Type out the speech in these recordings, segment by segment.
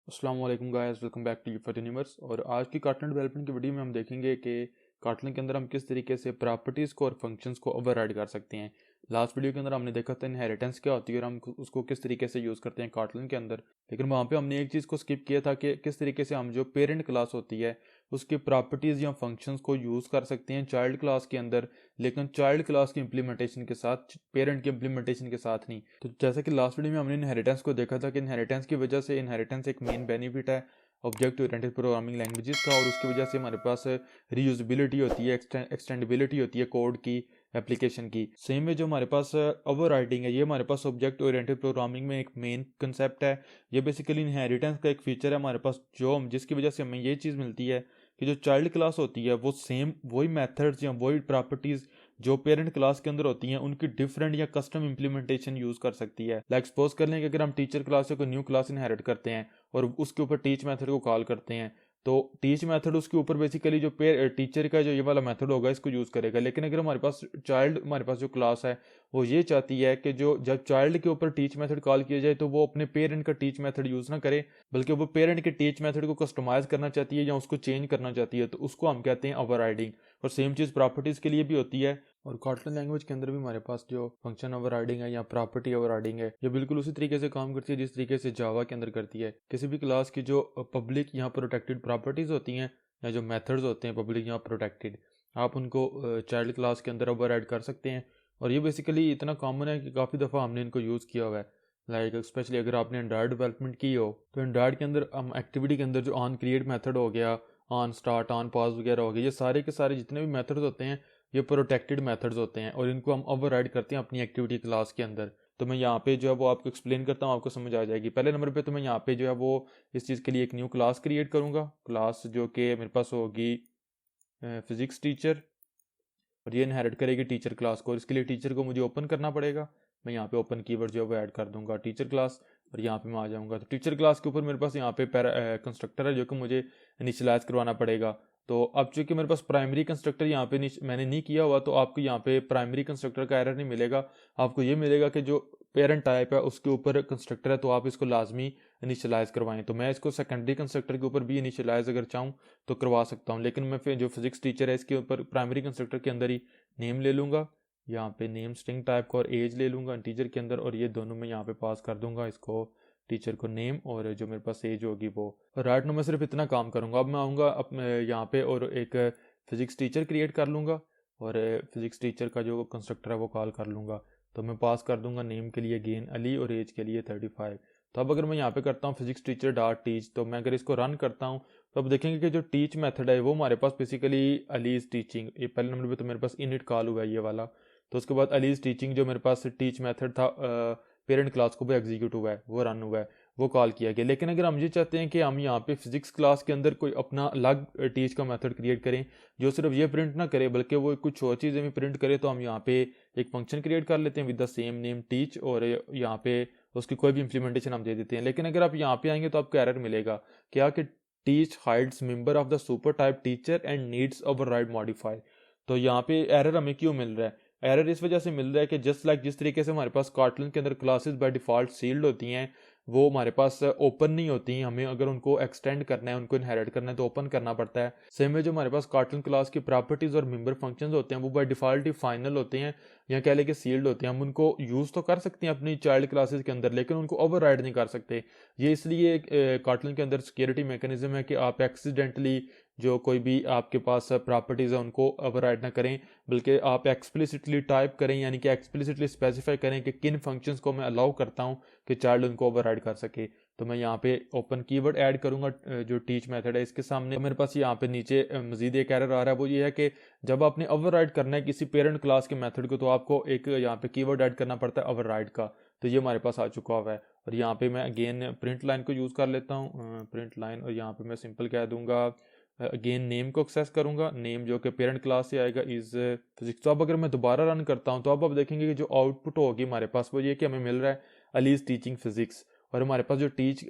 अस्सलाम वालेकुम guys, welcome back to your universe. और आज की कार्टन डेवलपमेंट की वीडियो में हम देखेंगे कि कार्टन के अंदर हम किस तरीके से प्रॉपर्टीज़ को और फंक्शंस को ओवरराइड कर सकते हैं। लास्ट वीडियो के अंदर हमने देखा था इनहेरिटेंस क्या होती है और हम उसको किस तरीके से यूज़ करते हैं कार्टन के अंदर। लेकिन वहाँ पे हमने एक चीज़ को स्किप किया था कि किस तरीके से हम जो पेरेंट क्लास होती है उसकी प्रॉपर्टीज़ या फंक्शंस को यूज़ कर सकते हैं चाइल्ड क्लास के अंदर, लेकिन चाइल्ड क्लास की इंप्लीमेंटेशन के साथ, पेरेंट की इंप्लीमेंटेशन के साथ नहीं। तो जैसा कि लास्ट वीडियो में हमने इनहेरिटेंस को देखा था कि इनहेरिटेंस की वजह से इनहेरिटेंस एक मेन बेनिफिट है ऑब्जेक्ट ओरिएंटेड प्रोग्रामिंग लैंग्वेजेस का, और उसकी वजह से हमारे पास रीयूजेबिलिटी होती है, एक्सटेंडेबिलिटी होती है कोड की, एप्लीकेशन की। सेम में जो हमारे पास ओवर राइटिंग है, ये हमारे पास ऑब्जेक्ट ओरिएंटेड प्रोग्रामिंग में एक मेन कंसेप्ट है। ये बेसिकली इनहेरिटेंस का एक फीचर है हमारे पास, जो हम जिसकी वजह से हमें ये चीज़ मिलती है कि जो चाइल्ड क्लास होती है वो सेम वही मेथड्स या वही प्रॉपर्टीज़ जो पेरेंट क्लास के अंदर होती हैं उनकी डिफरेंट या कस्टम इंप्लीमेंटेशन यूज कर सकती है। लाइक सपोज कर लें कि अगर हम टीचर क्लास से कोई न्यू क्लास इनहेरिट करते हैं और उसके ऊपर टीच मेथड को कॉल करते हैं, तो टीच मेथड उसके ऊपर बेसिकली जो टीचर का जो ये वाला मेथड होगा इसको यूज़ करेगा। लेकिन अगर हमारे पास जो क्लास है वो ये चाहती है कि जो जब चाइल्ड के ऊपर टीच मेथड कॉल किया जाए तो वो अपने पेरेंट का टीच मेथड यूज़ ना करे, बल्कि वो पेरेंट के टीच मेथड को कस्टमाइज करना चाहती है या उसको चेंज करना चाहती है, तो उसको हम कहते हैं ओवरराइडिंग। और सेम चीज़ प्रॉपर्टीज़ के लिए भी होती है। और कॉटलन लैंग्वेज के अंदर भी हमारे पास जो फंक्शन ओवरराइडिंग है या प्रॉपर्टी ओवरराइडिंग है, ये बिल्कुल उसी तरीके से काम करती है जिस तरीके से जावा के अंदर करती है। किसी भी क्लास की जो पब्लिक या प्रोटेक्टेड प्रॉपर्टीज होती हैं या जो मेथड्स होते हैं पब्लिक या प्रोटेक्टेड, आप उनको चाइल्ड क्लास के अंदर ओवरराइड कर सकते हैं। और ये बेसिकली इतना कॉमन है कि काफ़ी दफ़ा हमने इनको यूज़ किया हुआ है। लाइक स्पेशली अगर आपने एंड्रॉयड डेवलपमेंट की हो तो एंड्रॉयड के अंदर हम एक्टिविटी के अंदर जो ऑन क्रिएट मेथड हो गया, ऑन स्टार्ट, ऑन पॉज वगैरह हो गया, ये सारे के सारे जितने भी मेथड्स होते हैं ये प्रोटेक्टेड मेथड्स होते हैं और इनको हम ओवरराइड करते हैं अपनी एक्टिविटी क्लास के अंदर। तो मैं यहाँ पे जो है वो आपको एक्सप्लेन करता हूँ, आपको समझ आ जाएगी। पहले नंबर पे तो मैं यहाँ पे जो है वो इस चीज़ के लिए एक न्यू क्लास क्रिएट करूँगा, क्लास जो कि मेरे पास होगी फिजिक्स टीचर, और ये इनहेरिट करेगी टीचर क्लास को। और इसके लिए टीचर को मुझे ओपन करना पड़ेगा। मैं यहाँ पे ओपन कीवर्ड जो है वो ऐड कर दूंगा टीचर क्लास, और यहाँ पे मैं आ जाऊँगा। तो टीचर क्लास के ऊपर मेरे पास यहाँ पे कंस्ट्रक्टर है जो कि मुझे इनिशियलाइज करवाना पड़ेगा। तो अब चूंकि मेरे पास प्राइमरी कंस्ट्रक्टर यहाँ पे मैंने नहीं किया हुआ, तो आपको यहाँ पे प्राइमरी कंस्ट्रक्टर का एरर नहीं मिलेगा। आपको ये मिलेगा कि जो पेरेंट टाइप है उसके ऊपर कंस्ट्रक्टर है तो आप इसको लाजमी इनिशियलाइज करवाएं। तो मैं इसको सेकेंडरी कंस्ट्रक्टर के ऊपर भी इनिशियलाइज अगर चाहूँ तो करवा सकता हूँ, लेकिन मैं फिर जो फिजिक्स टीचर है इसके ऊपर प्राइमरी कंस्ट्रक्टर के अंदर ही नेम ले लूँगा। यहाँ पे नेम स्ट्रिंग टाइप का, और एज ले लूँगा इंटीजर के अंदर, और ये दोनों मैं यहाँ पे पास कर दूंगा इसको, टीचर को नेम, और जो मेरे पास एज होगी वो। राइट नो मैं सिर्फ इतना काम करूँगा। अब मैं आऊँगा अपने यहाँ पे और एक फिजिक्स टीचर क्रिएट कर लूँगा और फिजिक्स टीचर का जो कंस्ट्रक्टर है वो कॉल कर लूँगा। तो मैं पास कर दूंगा नेम के लिए गेन अली और एज के लिए 35। तो अब अगर मैं यहाँ पे करता हूँ फिजिक्स टीचर डॉट टीच, तो मैं अगर इसको रन करता हूँ तो अब देखेंगे कि जो टीच मेथड है वो हमारे पास बेसिकली अली इज टीचिंग, ये पहले नंबर पे तो मेरे पास इनिट कॉल हुआ है ये वाला। तो उसके बाद अली इज टीचिंग जो मेरे पास टीच मेथड था पेरेंट क्लास को वो एग्जीक्यूट हुआ है, वो रन हुआ है, वो कॉल किया गया। लेकिन अगर हम ये चाहते हैं कि हम यहाँ पे फिजिक्स क्लास के अंदर कोई अपना अलग टीच का मेथड क्रिएट करें जो सिर्फ ये प्रिंट ना करे बल्कि वो कुछ और चीज़ें भी प्रिंट करे, तो हम यहाँ पे एक फंक्शन क्रिएट कर लेते हैं with the same name teach, और यहाँ पे उसकी कोई भी इंप्लीमेंटेशन हम दे देते हैं। लेकिन अगर आप यहाँ पे आएंगे तो आपको एरर मिलेगा क्या कि teach hides member of the super type teacher and needs override modify. तो यहाँ पे एरर हमें क्यों मिल रहा है? एरर इस वजह से मिल रहा है कि जस्ट लाइक जिस तरीके से हमारे पास कॉटलन के अंदर क्लासेस बाय डिफॉल्ट सील्ड होती हैं, वो हमारे पास ओपन नहीं होती हैं। हमें अगर उनको एक्सटेंड करना है, उनको इनहेरिट करना है तो ओपन करना पड़ता है। सेम में जो हमारे पास कॉटलन क्लास की प्रॉपर्टीज और मेंबर फंक्शंस होते हैं वो बाय डिफॉल्ट ही फाइनल होते हैं या कह लेके सील्ड होते हैं। हम उनको यूज़ तो कर सकते हैं अपनी चाइल्ड क्लासेस के अंदर, लेकिन उनको ओवरराइड नहीं कर सकते। ये इसलिए कॉटलन के अंदर सिक्योरिटी मैकेनिज्म है कि आप एक्सीडेंटली जो कोई भी आपके पास प्रॉपर्टीज़ है उनको ओवरराइड ना करें, बल्कि आप एक्सप्लिसिटली टाइप करें, यानी कि एक्सप्लिसिटली स्पेसिफाई करें कि किन फंक्शंस को मैं अलाउ करता हूं कि चाइल्ड उनको ओवरराइड कर सके। तो मैं यहाँ पे ओपन कीवर्ड ऐड करूंगा जो टीच मेथड है इसके सामने। तो मेरे पास यहाँ पे नीचे मजीद एक एरर आ रहा है, वो ये है कि जब आपने ओवरराइड करना है किसी पेरेंट क्लास के मेथड को तो आपको एक यहाँ पे कीवर्ड ऐड करना पड़ता है ओवरराइड का। तो ये हमारे पास आ चुका हुआ है। और यहाँ पे मैं अगेन प्रिंट लाइन को यूज़ कर लेता हूँ, प्रिंट लाइन, और यहाँ पे मैं सिंपल कह दूंगा अगेन नेम को एक्सेस करूंगा, नेम जो कि पेरेंट क्लास से आएगा इज फिजिक्स। तो अब अगर मैं दोबारा रन करता हूं तो अब आप देखेंगे कि जो आउटपुट होगी हमारे पास वो ये कि हमें मिल रहा है अली इज टीचिंग फिजिक्स, और हमारे पास जो टीच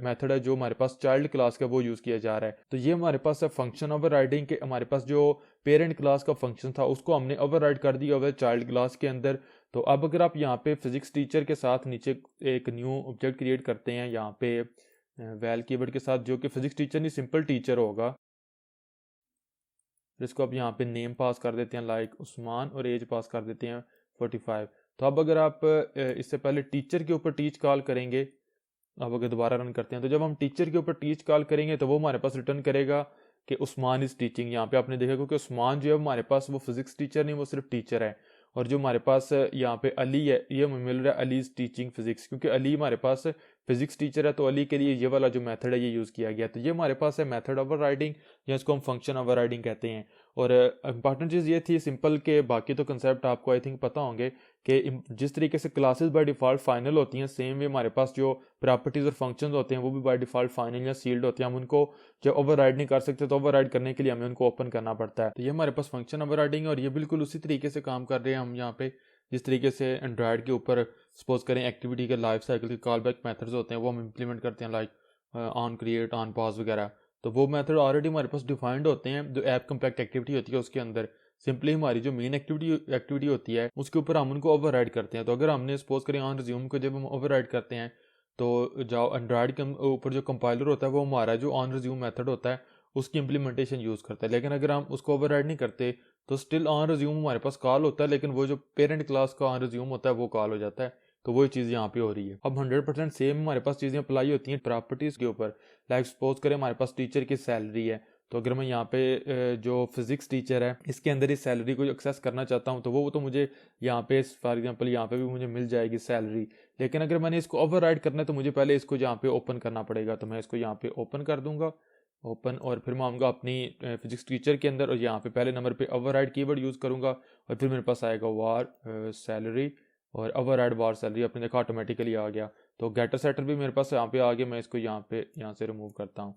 मेथड है जो हमारे पास चाइल्ड क्लास का वो यूज़ किया जा रहा है। तो ये हमारे पास है फंक्शन ओवरराइडिंग के। हमारे पास जो पेरेंट क्लास का फंक्शन था उसको हमने ओवरराइड कर दिया हुआ है चाइल्ड क्लास के अंदर। तो अब अगर आप यहाँ पे फिजिक्स टीचर के साथ नीचे एक न्यू ऑब्जेक्ट क्रिएट करते हैं, यहाँ पे वैल कीवर्ड के साथ, जो कि फिजिक्स टीचर नहीं सिंपल टीचर होगा। जिसको आप यहाँ पे नेम पास कर देते हैं लाइक उस्मान, और एज पास कर देते हैं 45। तो अब अगर आप इससे पहले टीचर के ऊपर टीच कॉल करेंगे, अब अगर दोबारा रन करते हैं तो जब हम टीचर के ऊपर टीच कॉल करेंगे तो वो हमारे पास रिटर्न करेगा कि उस्मान इज टीचिंग। यहाँ पे आपने देखा क्योंकि उस्मान जो है हमारे पास वो फिजिक्स टीचर नहीं, वो सिर्फ टीचर है। और जो हमारे पास यहाँ पे अली है, ये हमें मिल रहा है अली इज टीचिंग फिजिक्स, क्योंकि अली हमारे पास फिजिक्स टीचर है, तो अली के लिए ये वाला जो मेथड है ये यूज़ किया गया। तो ये हमारे पास है मेथड ओवरराइडिंग, या इसको हम फंक्शन ओवरराइडिंग कहते हैं। और इंपॉर्टेंट चीज़ ये थी सिंपल के, बाकी तो कंसेप्ट आपको आई थिंक पता होंगे कि जिस तरीके से क्लासेस बाय डिफ़ॉल्ट फाइनल होती हैं, सेम वे हमारे पास जो प्रॉपर्टीज़ और फंक्शंस होते हैं वो भी बाय डिफ़ॉल्ट फाइनल या सील्ड होते हैं। हम उनको जब ओवरराइड नहीं कर सकते तो ओवरराइड करने के लिए हमें उनको ओपन करना पड़ता है। तो ये हमारे पास फंक्शन ओवरराइडिंग है, और ये बिल्कुल उसी तरीके से काम कर रहे हैं हम यहाँ पे जिस तरीके से एंड्रॉयड के ऊपर सपोज करें एक्टिविटी के लाइफ साइकिल के कॉल बैक मेथड्स होते हैं वो हम इंप्लीमेंट करते हैं, like on create, on pause वगैरह। तो वो मेथड ऑलरेडी हमारे पास डिफाइंड होते हैं जो ऐप कम्पैक्ट एक्टिविटी होती है उसके अंदर। सिंपली हमारी जो मेन एक्टिविटी होती है उसके ऊपर हम उनको ओवरराइड करते हैं। तो अगर हमने सपोज करें ऑन रिज्यूम को जब हम ओवरराइड करते हैं तो जो एंड्रॉयड के ऊपर जो कंपाइलर होता है वो हमारा जो ऑन रिज्यूम मेथड होता है उसकी इंप्लीमेंटेशन यूज़ करता है। लेकिन अगर हम उसको ओवरराइड नहीं करते तो स्टिल ऑन रिज्यूम हमारे पास कॉल होता है, लेकिन वो जो पेरेंट क्लास का ऑन रिज्यूम होता है वो कॉल हो जाता है। तो वही चीज़ यहाँ पे हो रही है। अब 100% सेम हमारे पास चीज़ें अप्लाई होती हैं प्रॉपर्टीज़ के ऊपर। लाइक सपोज करें हमारे पास टीचर की सैलरी है, तो अगर मैं यहाँ पे जो फिजिक्स टीचर है इसके अंदर इस सैलरी को एक्सेस करना चाहता हूँ तो वो तो मुझे यहाँ पे फॉर एग्जांपल यहाँ पे भी मुझे मिल जाएगी सैलरी। लेकिन अगर मैंने इसको ओवरराइड करना है तो मुझे पहले इसको यहाँ पे ओपन करना पड़ेगा। तो मैं इसको यहाँ पे ओपन कर दूंगा, ओपन, और फिर मैं आऊँगा अपनी फिजिक्स टीचर के अंदर, और यहाँ पे पहले नंबर पे ओवरराइड कीवर्ड यूज़ करूँगा, और फिर मेरे पास आएगा वार सैलरी, और ओवरराइड वार सैलरी आपने देखा ऑटोमेटिकली आ गया। तो गेटर सेटर भी मेरे पास यहाँ पे आ गया, मैं इसको यहाँ से रिमूव करता हूँ।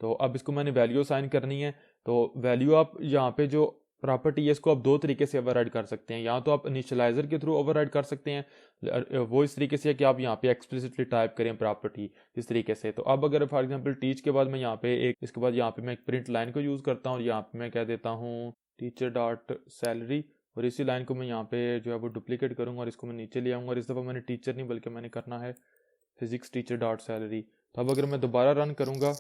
तो अब इसको मैंने वैल्यू असाइन करनी है। तो वैल्यू आप यहाँ पे जो प्रॉपर्टी है इसको आप दो तरीके से ओवरराइड कर सकते हैं। या तो आप इनिशियलाइजर के थ्रू ओवरराइड कर सकते हैं, वो इस तरीके से है कि आप यहाँ पे एक्सप्लिसिटली टाइप करें प्रॉपर्टी इस तरीके से। तो अब अगर फॉर एग्जांपल टीच के बाद मैं यहाँ पे एक, इसके बाद यहाँ पे मैं एक प्रिंट लाइन को यूज़ करता हूँ, और यहाँ पे मैं कह देता हूँ टीचर डॉट सैलरी, और इसी लाइन को मैं यहाँ पे जो है वो डुप्लीकेट करूँगा और इसको मैं नीचे ले आऊँगा। और इस दफ़ा मैंने टीचर नहीं बल्कि मैंने करना है फिजिक्स टीचर डॉट सैलरी। तो अब अगर मैं दोबारा रन करूँगा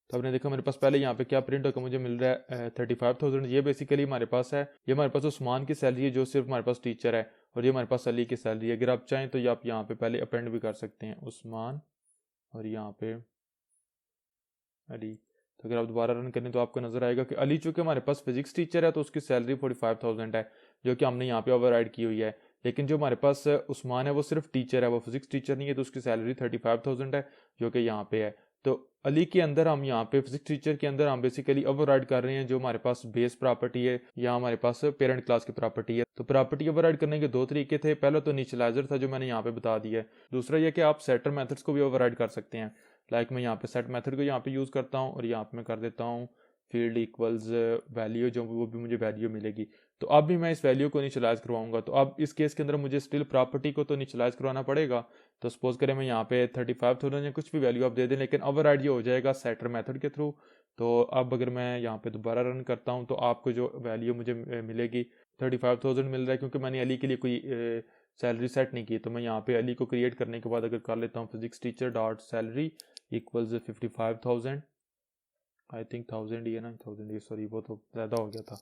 तो आपने देखा मेरे पास पहले यहाँ पे क्या प्रिंट होकर मुझे मिल रहा है 35,000। ये बेसिकली हमारे पास है, ये हमारे पास उस्मान की सैलरी है जो सिर्फ हमारे पास टीचर है, और ये हमारे पास अली की सैलरी है। अगर आप चाहें तो ये आप यहाँ पे पहले अपेंड भी कर सकते हैं उस्मान, और यहाँ पे अली। तो अगर आप दोबारा रन करें तो आपको नजर आएगा कि अली चूंकि हमारे पास फिजिक्स टीचर है तो उसकी सैलरी 45,000 है, जो कि हमने यहाँ पे ओवरराइड की हुई है। लेकिन जो हमारे पास उस्मान है वो सिर्फ टीचर है, वो फिजिक्स टीचर नहीं है, तो उसकी सैलरी 35,000 है जो कि यहाँ पे है। तो अली के अंदर हम यहाँ पे फिजिक्स टीचर के अंदर हम बेसिकली ओवरराइड कर रहे हैं जो हमारे पास बेस प्रॉपर्टी है, या हमारे पास पेरेंट क्लास की प्रॉपर्टी है। तो प्रॉपर्टी ओवरराइड करने के दो तरीके थे, पहला तो इनिशियलाइजर था जो मैंने यहाँ पे बता दिया है, दूसरा यह कि आप सेटर मेथड्स को भी ओवरराइड कर सकते हैं। लाइक मैं यहाँ पे सेट मेथड को यहाँ पे यूज़ करता हूँ, और यहाँ पे मैं कर देता हूँ फील्ड इक्वल्स वैल्यू, जो वो भी मुझे वैल्यू मिलेगी। तो अब भी मैं इस वैल्यू को इनिशियलाइज करवाऊंगा। तो अब इस केस के अंदर मुझे स्टिल प्रॉपर्टी को तो इनिशियलाइज करवाना पड़ेगा। तो सपोज करें मैं यहाँ पे 35,000 या कुछ भी वैल्यू आप दे दें, लेकिन ओवरराइड ये हो जाएगा सेटर मेथड के थ्रू। तो अब अगर मैं यहाँ पे दोबारा रन करता हूँ तो आपको जो वैल्यू मुझे मिलेगी 35,000 मिल रहा है, क्योंकि मैंने अली के लिए कोई सैलरी सेट नहीं की। तो मैं यहाँ पे अली को क्रिएट करने के बाद अगर कर लेता हूँ physics teacher dot salary equals 55,000, I think 1000 ही है ना, 1000 ही, सॉरी वो तो ज़्यादा हो गया था।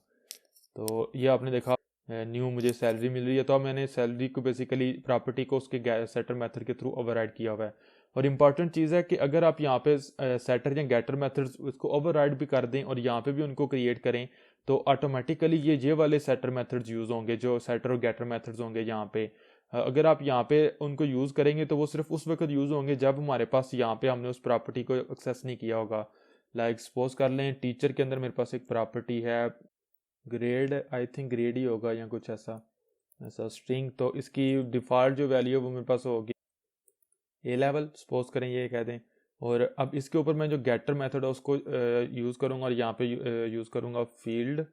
तो ये आपने देखा न्यू मुझे सैलरी मिल रही है। तो अब मैंने सैलरी को बेसिकली प्रॉपर्टी को उसके सेटर मेथड के थ्रू ओवरराइड किया हुआ है। और इंपॉर्टेंट चीज़ है कि अगर आप यहाँ पे सेटर या गेटर मेथड्स उसको ओवरराइड भी कर दें और यहाँ पे भी उनको क्रिएट करें तो ऑटोमेटिकली ये वाले सेटर मेथड्स यूज़ होंगे, जो सेटर और गेटर मेथड्स होंगे यहाँ पे। अगर आप यहाँ पे उनको यूज़ करेंगे तो वो सिर्फ उस वक्त यूज़ होंगे जब हमारे पास यहाँ पे हमने उस प्रॉपर्टी को एक्सेस नहीं किया होगा। लाइक सपोज कर लें टीचर के अंदर मेरे पास एक प्रॉपर्टी है ग्रेड, आई थिंक ग्रेड ही होगा या कुछ ऐसा ऐसा स्ट्रिंग। तो इसकी डिफ़ॉल्ट जो वैल्यू है वो मेरे पास होगी ए लेवल, सपोज करें ये कह दें। और अब इसके ऊपर मैं जो गेटर मेथड है उसको यूज़ करूँगा, और यहाँ पे यूज़ करूँगा field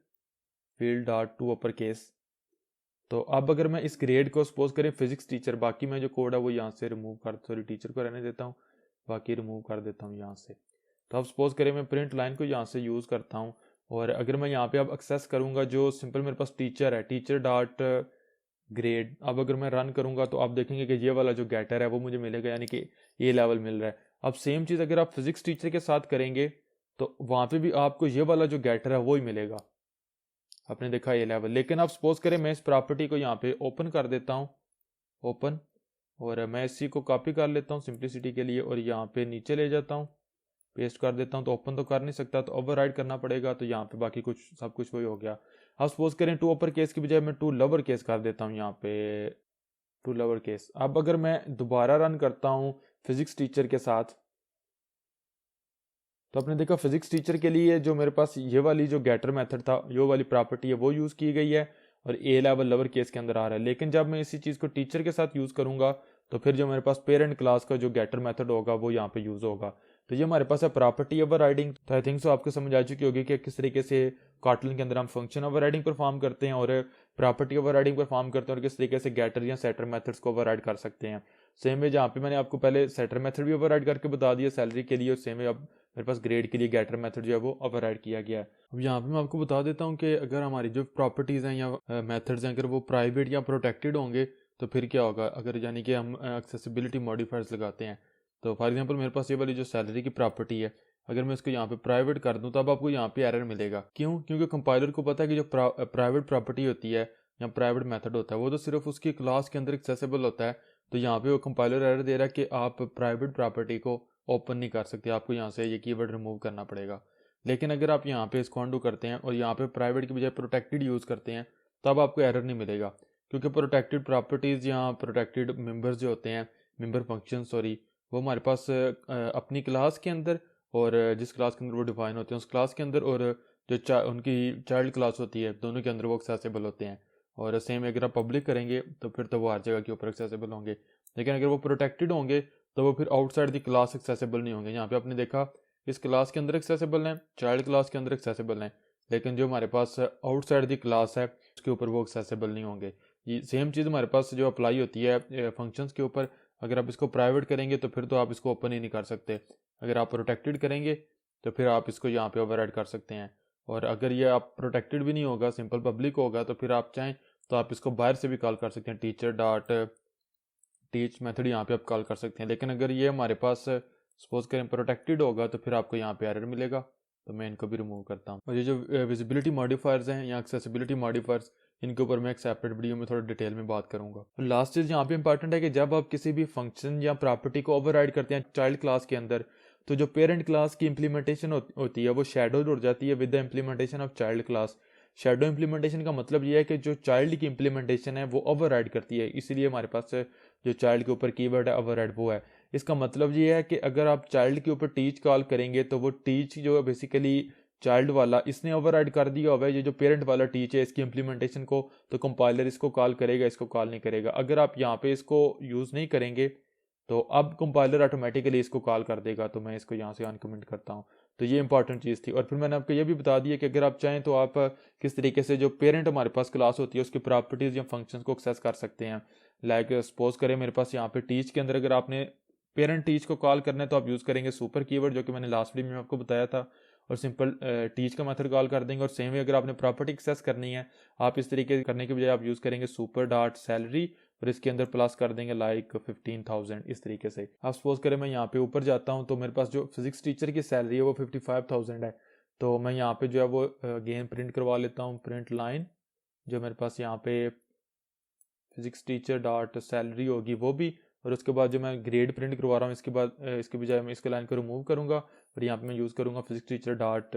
dot to upper case. तो अब अगर मैं इस ग्रेड को सपोज करें फिजिक्स टीचर, बाकी मैं जो कोड है वो यहाँ से रिमूव कर, सॉरी टीचर को रहने देता हूँ, बाकी रिमूव कर देता हूँ यहाँ से। तो अब सपोज करें मैं प्रिंट लाइन को यहाँ से यूज़ करता हूँ, और अगर मैं यहाँ पे अब एक्सेस करूँगा जो सिंपल मेरे पास टीचर है टीचर डॉट ग्रेड, अब अगर मैं रन करूँगा तो आप देखेंगे कि ये वाला जो गेटर है वो मुझे मिलेगा, यानी कि ए लेवल मिल रहा है। अब सेम चीज़ अगर आप फिजिक्स टीचर के साथ करेंगे तो वहाँ पे भी आपको ये वाला जो गेटर है वो ही मिलेगा, आपने देखा ये लेवल। लेकिन आप सपोज करें मैं इस प्रॉपर्टी को यहाँ पे ओपन कर देता हूँ, ओपन, और मैं इसी को कॉपी कर लेता हूँ सिंप्लिसिटी के लिए और यहाँ पे नीचे ले जाता हूँ, पेस्ट कर देता हूँ। तो ओपन तो कर नहीं सकता, तो ओवरराइड करना पड़ेगा। तो यहाँ पे बाकी कुछ सब कुछ वही हो गया। अब सपोज करें टू अपर केस की बजाय मैं टू लोअर केस कर देता हूँ, यहाँ पे टू लोअर केस। अब अगर मैं दोबारा रन करता हूँ फिजिक्स टीचर के साथ, तो आपने देखा फिजिक्स टीचर के लिए जो मेरे पास ये वाली जो गेटर मेथड था, ये वाली प्रॉपर्टी है वो यूज़ की गई है और ए लेवल लोअर केस के अंदर आ रहा है। लेकिन जब मैं इसी चीज़ को टीचर के साथ यूज़ करूंगा तो फिर जो मेरे पास पेरेंट क्लास का जो गेटर मेथड होगा वो यहाँ पे यूज़ होगा। तो ये हमारे पास है प्रॉपर्टी ओवरराइडिंग। तो आई थिंक सो आपको समझ आ चुकी होगी कि किस तरीके से कॉटलन के अंदर हम फंक्शन ओवरराइडिंग परफॉर्म करते हैं और प्रॉपर्टी ओवरराइडिंग परफॉर्म करते हैं और किस तरीके से गेटर या सेटर मेथड्स को ओवरराइड कर सकते हैं। सेम वे जहाँ पे मैंने आपको पहले सेटर मेथड भी ओवरराइड करके बता दिया सैलरी के लिए, और सेम वे अब मेरे पास ग्रेड के लिए गेटर मेथड जो है वो ओवरराइड किया गया है। अब यहाँ पे मैं आपको बता देता हूँ कि अगर हमारी जो प्रॉपर्टीज़ हैं या मेथड्स हैं अगर वो प्राइवेट या प्रोटेक्टेड होंगे तो फिर क्या होगा। अगर यानी कि हम एक्सेसिबिलिटी मॉडिफायर्स लगाते हैं, तो फॉर एग्जांपल मेरे पास ये वाली जो सैलरी की प्रॉपर्टी है, अगर मैं इसको यहाँ पे प्राइवेट कर दूँ तो अब आपको यहाँ पे एरर मिलेगा। क्यों? क्योंकि कंपाइलर को पता है कि जो प्राइवेट प्रॉपर्टी होती है या प्राइवेट मेथड होता है वो तो सिर्फ उसकी क्लास के अंदर एक्सेसिबल होता है। तो यहाँ पे वो कंपाइलर एरर दे रहा है कि आप प्राइवेट प्रॉपर्टी को ओपन नहीं कर सकते, आपको यहाँ से ये कीवर्ड रिमूव करना पड़ेगा। लेकिन अगर आप यहाँ पे इसको अंडू करते हैं और यहाँ पे प्राइवेट की बजाय प्रोटेक्टेड यूज़ करते हैं तब आपको एरर नहीं मिलेगा, क्योंकि प्रोटेक्टेड प्रॉपर्टीज़ या प्रोटेक्टेड मेंबर्स जो होते हैं, मेंबर फंक्शन सॉरी, वो हमारे पास अपनी क्लास के अंदर और जिस क्लास के अंदर वो डिफाइन होते हैं उस क्लास के अंदर और जो उनकी चाइल्ड क्लास होती है दोनों के अंदर वो एक्सेसिबल होते हैं। और सेम अगर आप पब्लिक करेंगे तो फिर तो वो हर जगह के ऊपर एक्सेसिबल होंगे। लेकिन अगर वो प्रोटेक्टेड होंगे तो वो फिर आउटसाइड द क्लास एक्सेसिबल नहीं होंगे। यहाँ पे आपने देखा इस क्लास के अंदर एक्सेसिबल हैं, चाइल्ड क्लास के अंदर एक्सेसिबल हैं, लेकिन जो हमारे पास आउटसाइड द क्लास है उसके ऊपर वो एक्सेसिबल नहीं होंगे। ये सेम चीज़ हमारे पास जो अप्लाई होती है फंक्शंस के ऊपर। अगर आप इसको प्राइवेट करेंगे तो फिर तो आप इसको ओपन ही नहीं कर सकते। अगर आप प्रोटेक्टेड करेंगे तो फिर आप इसको यहाँ पे ओवरराइड कर सकते हैं। और अगर ये आप प्रोटेक्टेड भी नहीं होगा, सिंपल पब्लिक होगा, तो फिर आप चाहें तो आप इसको बाहर से भी कॉल कर सकते हैं, टीचर डॉट टीच मेथड यहाँ पे आप कॉल कर सकते हैं। लेकिन अगर ये हमारे पास सपोज करें प्रोटेक्टेड होगा तो फिर आपको यहाँ पे एरर मिलेगा। तो मैं इनको भी रिमूव करता हूँ। और ये जो विजिबिलिटी मॉडिफायर्स हैं या एक्सेसिबिलिटी मॉडिफायर्स, इनके ऊपर मैं एक सेपरेट वीडियो में थोड़ा डिटेल में बात करूंगा। लास्ट चीज़ यहाँ पे इंपॉर्टेंट है कि जब आप किसी भी फंक्शन या प्रॉपर्टी को ओवरराइड करते हैं चाइल्ड क्लास के अंदर, तो जो पेरेंट क्लास की इंप्लीमेंटेशन होती है वो शैडो हो जाती है with the implementation of child class. Shadow implementation का मतलब ये है कि जो चाइल्ड की इंप्लीमेंटेशन है वो ओवरराइड करती है, इसीलिए हमारे पास जो चाइल्ड के ऊपर कीवर्ड है ओवरराइड वो है। इसका मतलब ये है कि अगर आप चाइल्ड के ऊपर टीच कॉल करेंगे तो वो टीच जो है बेसिकली चाइल्ड वाला इसने ओवरराइड कर दिया हुआ है, ये जो पेरेंट वाला टीच है इसकी इंप्लीमेंटेशन को, तो कंपाइलर इसको कॉल करेगा, इसको कॉल नहीं करेगा। अगर आप यहाँ पे इसको यूज़ नहीं करेंगे तो अब कंपाइलर ऑटोमेटिकली इसको कॉल कर देगा। तो मैं इसको यहाँ से अनकमेंट करता हूँ। तो ये इंपॉर्टेंट चीज़ थी। और फिर मैंने आपको ये भी बता दिया कि अगर आप चाहें तो आप किस तरीके से जो पेरेंट हमारे पास क्लास होती है उसकी प्रॉपर्टीज़ या फंक्शंस को एक्सेस कर सकते हैं। लाइक सपोज करें मेरे पास यहाँ पे टीच के अंदर अगर आपने पेरेंट टीच को कॉल करना है तो आप यूज़ करेंगे सुपर कीवर्ड, जो कि मैंने लास्ट वीडियो में आपको बताया था, और सिंपल टीच का मेथड कॉल कर देंगे। और सेम वे अगर आपने प्रॉपर्टी एक्सेस करनी है आप इस तरीके से करने के बजाय आप यूज़ करेंगे सुपर डॉट सैलरी और इसके अंदर प्लस कर देंगे लाइक 15,000। इस तरीके से आप सपोज करें मैं यहाँ पे ऊपर जाता हूँ तो मेरे पास जो फिजिक्स टीचर की सैलरी है वो 55,000 है। तो मैं यहाँ पे जो है वो अगेन प्रिंट करवा लेता हूँ, प्रिंट लाइन जो मेरे पास यहाँ पे फिजिक्स टीचर डॉट सैलरी होगी वो भी, और उसके बाद जो मैं ग्रेड प्रिंट करवा रहा हूँ इसके बाद इसके बजाय मैं इसके लाइन को रिमूव करूँगा और यहाँ पे मैं यूज़ करूँगा फिजिक्स टीचर डॉट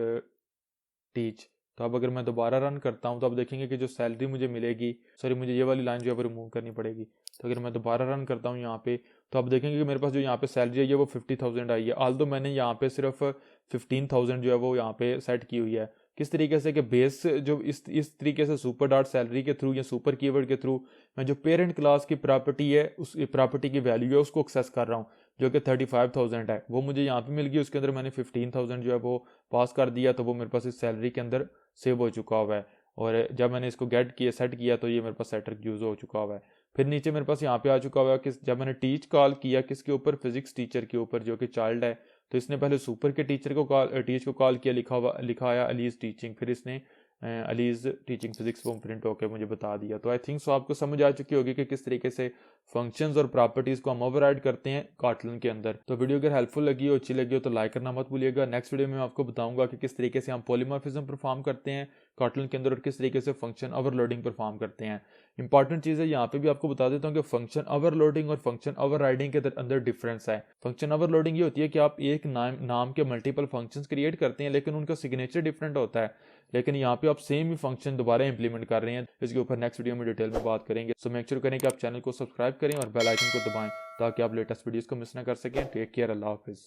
टीच। तो अब अगर मैं दोबारा रन करता हूँ तो आप देखेंगे कि जो सैलरी मुझे मिलेगी, सॉरी मुझे ये वाली लाइन जो है वो रिमूव करनी पड़ेगी। तो अगर मैं दोबारा रन करता हूँ यहाँ पे तो आप देखेंगे कि मेरे पास जो यहाँ पे सैलरी है वो 50,000 आई है, आल्दो मैंने यहाँ पे सिर्फ 15,000 जो है वो यहाँ पे सेट की हुई है। किस तरीके से कि बेस जो इस तरीके से सुपर डॉट सैलरी के थ्रू या सुपर कीवर्ड के थ्रू मैं जो पेरेंट क्लास की प्रॉपर्टी है उस प्रॉपर्टी की वैल्यू है उसको एक्सेस कर रहा हूँ, जो कि 35,000 है, वो मुझे यहाँ पे मिल गई। उसके अंदर मैंने 15,000 जो है वो पास कर दिया, तो वो मेरे पास इस सैलरी के अंदर सेव हो चुका हुआ है। और जब मैंने इसको गेट किया सेट किया तो ये मेरे पास सेटर यूज़ हो चुका हुआ है। फिर नीचे मेरे पास यहाँ पे आ चुका हुआ है कि जब मैंने टीच कॉल किया किसके ऊपर, फिजिक्स टीचर के ऊपर जो कि चाइल्ड है, तो इसने पहले सुपर के टीचर को कॉल टीच को कॉल किया, लिखा आया अलीज टीचिंग, फिर इसने अलीज टीचिंग फिजिक्स वो प्रिंट होकर मुझे बता दिया। तो आई थिंक सो आपको समझ आ चुकी होगी कि किस तरीके से फंक्शंस और प्रॉपर्टीज को हम ओवरराइड करते हैं कॉटलन के अंदर। तो वीडियो अगर हेल्पफुल लगी हो, अच्छी लगी हो तो लाइक करना मत भूलिएगा। नेक्स्ट वीडियो में मैं आपको बताऊंगा कि किस तरीके से हम पॉलीमॉर्फिज्म परफॉर्म करते हैं कॉटलन के अंदर और किस तरीके से फंक्शन ओवरलोडिंग परफॉर्म करते हैं। इंपॉर्टेंट चीज़ है, यहाँ पे भी आपको बता देता हूँ कि फंक्शन ओवरलोडिंग और फंक्शन ओवरराइडिंग के अंदर डिफरेंस है। फंक्शन ओवरलोडिंग ये होती है कि आप एक नाम के मल्टीपल फंक्शंस क्रिएट करते हैं लेकिन उनका सिग्नेचर डिफरेंट होता है, लेकिन यहाँ पे आप सेम ही फंक्शन दोबारा इंप्लीमेंट कर रहे हैं। इसके ऊपर नेक्स्ट वीडियो में डिटेल में बात करेंगे। सो मेक श्योर करें कि आप चैनल को सब्सक्राइब करें और बेल आइकन को दबाएं ताकि आप लेटेस्ट वीडियोस को मिस ना कर सकें। टेक केयर, अल्लाह हाफिज़।